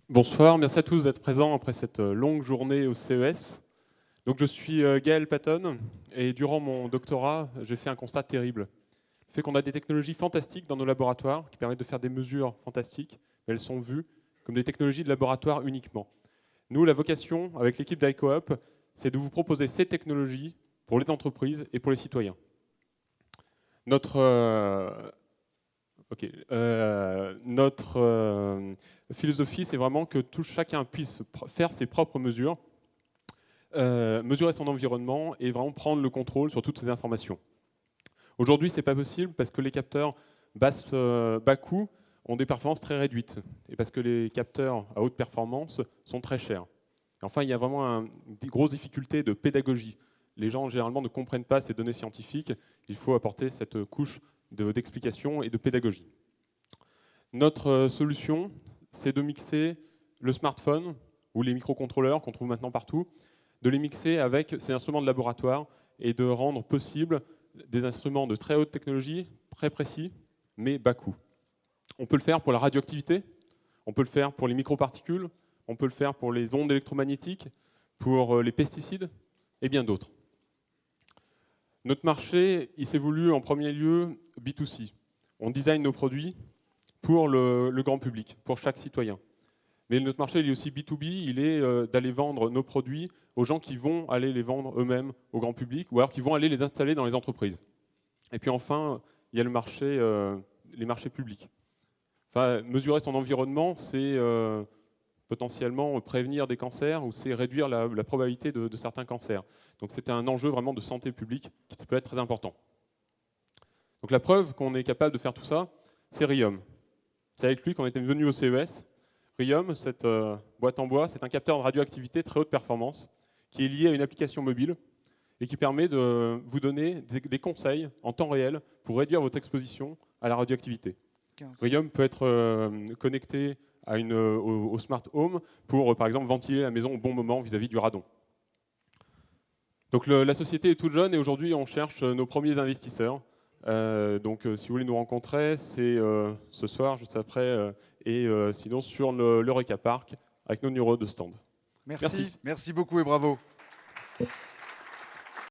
Bonsoir, merci à tous d'être présents après cette longue journée au CES. Donc, je suis Gaël Patton et durant mon doctorat, j'ai fait un constat terrible. Le fait qu'on a des technologies fantastiques dans nos laboratoires qui permettent de faire des mesures fantastiques, mais elles sont vues comme des technologies de laboratoire uniquement. Nous, la vocation avec l'équipe d'ICOOP, c'est de vous proposer ces technologies pour les entreprises et pour les citoyens. Notre philosophie, c'est vraiment que chacun puisse faire ses propres mesures, mesurer son environnement et vraiment prendre le contrôle sur toutes ces informations. Aujourd'hui, ce n'est pas possible parce que les capteurs bas coût ont des performances très réduites et parce que les capteurs à haute performance sont très chers. Et enfin, il y a vraiment une grosse difficulté de pédagogie. Les gens, généralement, ne comprennent pas ces données scientifiques. Il faut apporter cette couche d'explication et de pédagogie. Notre solution, c'est de mixer le smartphone ou les microcontrôleurs qu'on trouve maintenant partout, de les mixer avec ces instruments de laboratoire et de rendre possible des instruments de très haute technologie, très précis, mais bas coût. On peut le faire pour la radioactivité, on peut le faire pour les microparticules, on peut le faire pour les ondes électromagnétiques, pour les pesticides et bien d'autres. Notre marché, il s'est voulu en premier lieu B2C. On design nos produits pour le grand public, pour chaque citoyen. Mais notre marché, il est aussi B2B, il est d'aller vendre nos produits aux gens qui vont aller les vendre eux-mêmes au grand public, ou alors qui vont aller les installer dans les entreprises. Et puis enfin, il y a le marché, les marchés publics. Enfin, mesurer son environnement, c'est potentiellement prévenir des cancers ou c'est réduire la probabilité de certains cancers. Donc c'est un enjeu vraiment de santé publique qui peut être très important. Donc la preuve qu'on est capable de faire tout ça, c'est Rhium. C'est avec lui qu'on était venu au CES. Rhium, cette boîte en bois, c'est un capteur de radioactivité très haute performance qui est lié à une application mobile et qui permet de vous donner des conseils en temps réel pour réduire votre exposition à la radioactivité. 15. Rhium peut être connecté au smart home pour, par exemple, ventiler la maison au bon moment vis-à-vis du radon. Donc la société est toute jeune et aujourd'hui on cherche nos premiers investisseurs. Si vous voulez nous rencontrer, c'est ce soir, juste après, et sinon sur l'Eureka Park avec nos numéros de stand. Merci beaucoup et bravo.